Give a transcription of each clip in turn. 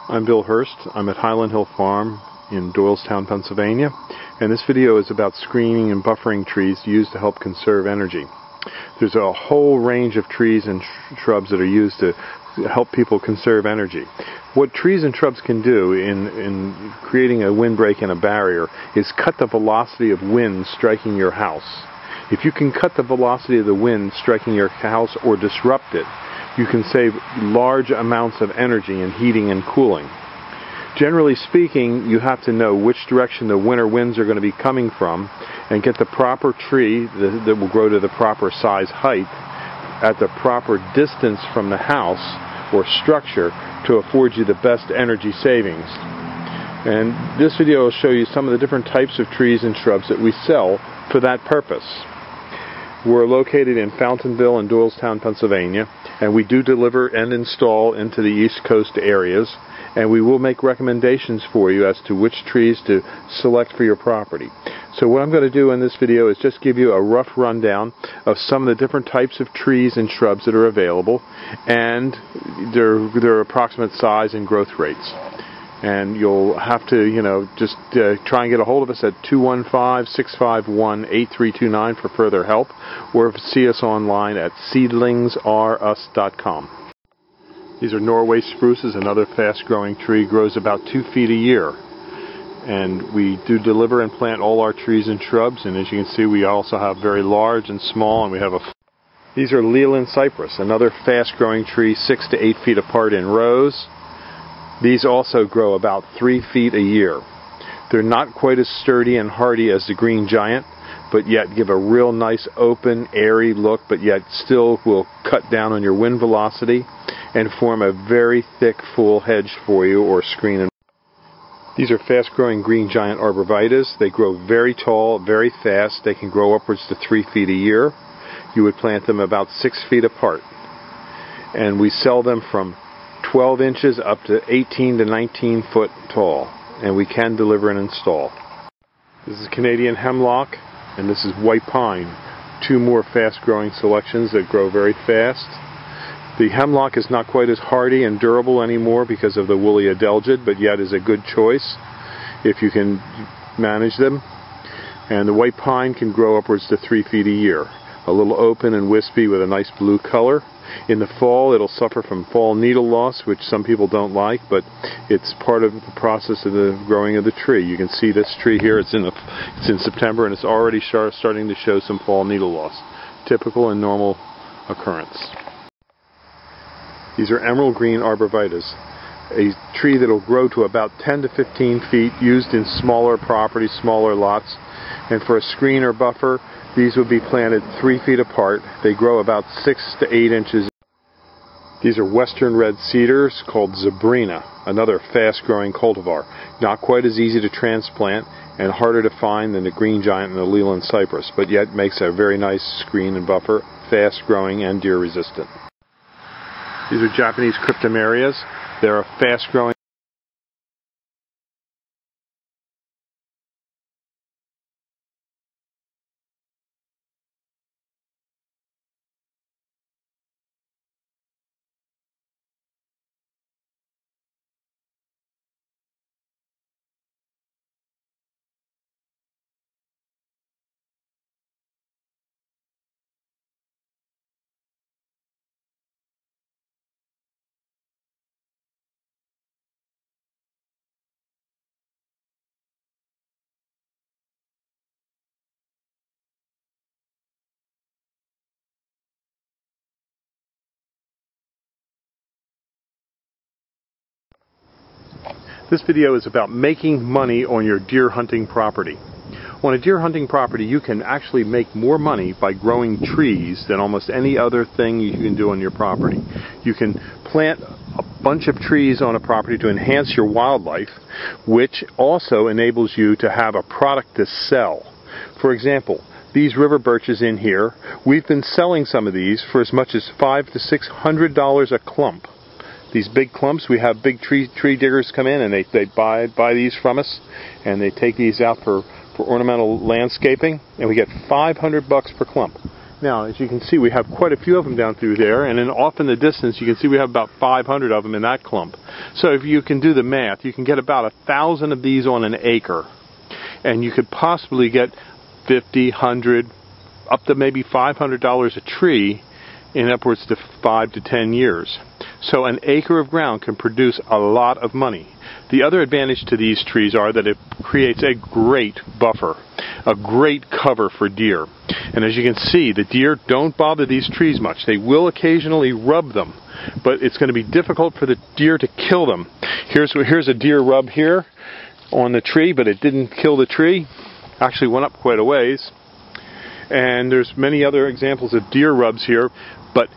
I'm Bill Hurst. I'm at Highland Hill Farm in Doylestown, Pennsylvania, and this video is about screening and buffering trees used to help conserve energy. There's a whole range of trees and shrubs that are used to help people conserve energy. What trees and shrubs can do in creating a windbreak and a barrier is cut the velocity of wind striking your house. If you can cut the velocity of the wind striking your house or disrupt it, you can save large amounts of energy in heating and cooling. Generally speaking, you have to know which direction the winter winds are going to be coming from and get the proper tree that will grow to the proper size height at the proper distance from the house or structure to afford you the best energy savings. And this video will show you some of the different types of trees and shrubs that we sell for that purpose. We're located in Fountainville and Doylestown, Pennsylvania, and we do deliver and install into the East Coast areas, and we will make recommendations for you as to which trees to select for your property. So what I'm going to do in this video is just give you a rough rundown of some of the different types of trees and shrubs that are available and their approximate size and growth rates. And you'll have to, just try and get a hold of us at 215-651-8329 for further help, or see us online at seedlingsrus.com. These are Norway spruces, another fast-growing tree, grows about 2 feet a year. And we do deliver and plant all our trees and shrubs, and as you can see, we also have very large and small, and we have These are Highland cypress, another fast-growing tree, 6 to 8 feet apart in rows. These also grow about 3 feet a year. They're not quite as sturdy and hardy as the green giant, but yet give a real nice open, airy look, but yet still will cut down on your wind velocity and form a very thick, full hedge for you or screen. These are fast-growing green giant arborvitaes. They grow very tall, very fast. They can grow upwards to 3 feet a year. You would plant them about 6 feet apart. And we sell them from 12 inches up to 18 to 19 foot tall, and we can deliver and install. This is Canadian hemlock, and this is white pine, two more fast-growing selections that grow very fast. The hemlock is not quite as hardy and durable anymore because of the woolly adelgid, but yet is a good choice if you can manage them. And the white pine can grow upwards to 3 feet a year, a little open and wispy with a nice blue color. In the fall, it'll suffer from fall needle loss, which some people don't like, but it's part of the process of the growing of the tree. You can see this tree here, it's in September, and it's already starting to show some fall needle loss. Typical and normal occurrence. These are emerald green arborvitaes, a tree that will grow to about 10 to 15 feet, used in smaller properties, smaller lots. And for a screen or buffer, these would be planted 3 feet apart. They grow about 6 to 8 inches. These are western red cedars called Zebrina, another fast-growing cultivar. Not quite as easy to transplant and harder to find than the green giant and the Highland cypress, but yet makes a very nice screen and buffer, fast-growing and deer-resistant. These are Japanese cryptomerias. They're a fast-growing This video is about making money on your deer hunting property. On a deer hunting property, you can actually make more money by growing trees than almost any other thing you can do on your property. You can plant a bunch of trees on a property to enhance your wildlife, which also enables you to have a product to sell. For example, these river birches in here, we've been selling some of these for as much as $500 to $600 a clump. These big clumps, we have big tree diggers come in and they buy these from us, and they take these out for ornamental landscaping, and we get $500 per clump. Now, as you can see, we have quite a few of them down through there, and then off in the distance, you can see we have about 500 of them in that clump. So if you can do the math, you can get about 1,000 of these on an acre. And you could possibly get 50, 100, up to maybe $500 a tree in upwards to 5 to 10 years. So an acre of ground can produce a lot of money. The other advantage to these trees are that it creates a great buffer, a great cover for deer. And as you can see, the deer don't bother these trees much. They will occasionally rub them, but it's going to be difficult for the deer to kill them. Here's a deer rub here on the tree, but it didn't kill the tree. Actually went up quite a ways. And there's many other examples of deer rubs here, but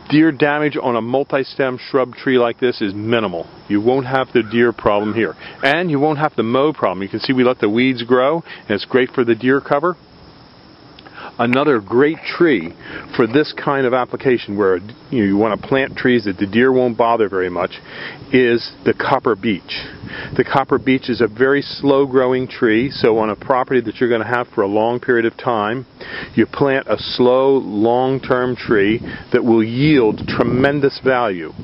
deer damage on a multi-stem shrub tree like this is minimal. You won't have the deer problem here. And you won't have the mow problem. You can see we let the weeds grow, and it's great for the deer cover. Another great tree for this kind of application where you want to plant trees that the deer won't bother very much is the copper beech. The copper beech is a very slow growing tree, so on a property that you're going to have for a long period of time, you plant a slow, long-term tree that will yield tremendous value.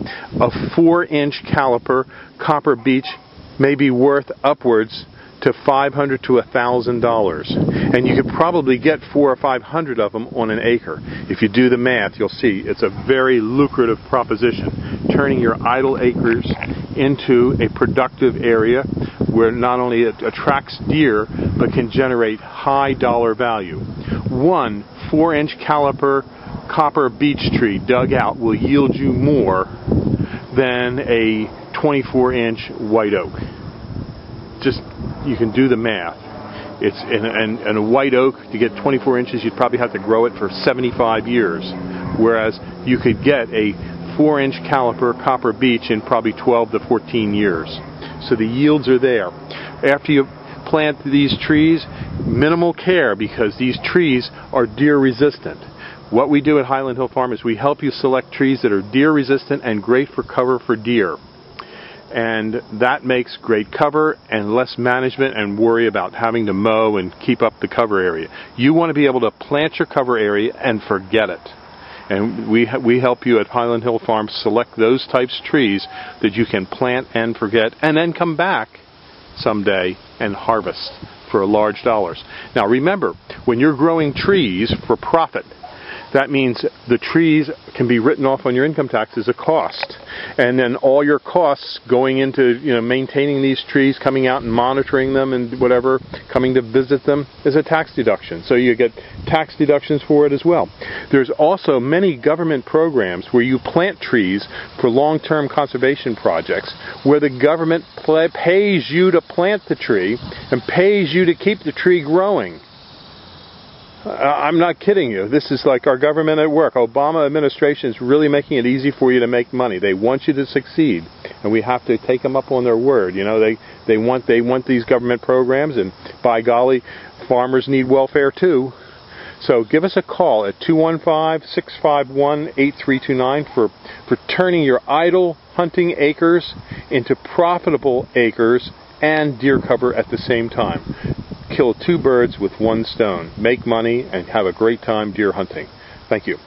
A 4-inch caliper copper beech may be worth upwards to $500 to $1,000, and you could probably get 400 or 500 of them on an acre. If you do the math, you'll see it's a very lucrative proposition, turning your idle acres into a productive area where not only it attracts deer, but can generate high dollar value. One 4-inch caliper copper beech tree dug out will yield you more than a 24-inch white oak. Just, you can do the math. It's and a white oak, to get 24 inches, you'd probably have to grow it for 75 years. Whereas you could get a 4-inch caliper copper beech in probably 12 to 14 years. So the yields are there. After you plant these trees, minimal care, because these trees are deer resistant. What we do at Highland Hill Farm is we help you select trees that are deer resistant and great for cover for deer. And that makes great cover and less management and worry about having to mow and keep up the cover area. You want to be able to plant your cover area and forget it. And we help you at Highland Hill Farm select those types of trees that you can plant and forget, and then come back someday and harvest for large dollars. Now remember, when you're growing trees for profit, that means the trees can be written off on your income tax as a cost. And then all your costs going into maintaining these trees, coming out and monitoring them and whatever, coming to visit them, is a tax deduction. So you get tax deductions for it as well. There's also many government programs where you plant trees for long-term conservation projects where the government pays you to plant the tree and pays you to keep the tree growing. I'm not kidding you. This is like our government at work. Obama administration is really making it easy for you to make money. They want you to succeed, and we have to take them up on their word. They want these government programs, and by golly, farmers need welfare too. So give us a call at 215-651-8329 for turning your idle hunting acres into profitable acres and deer cover at the same time. Kill 2 birds with 1 stone. Make money and have a great time deer hunting. Thank you.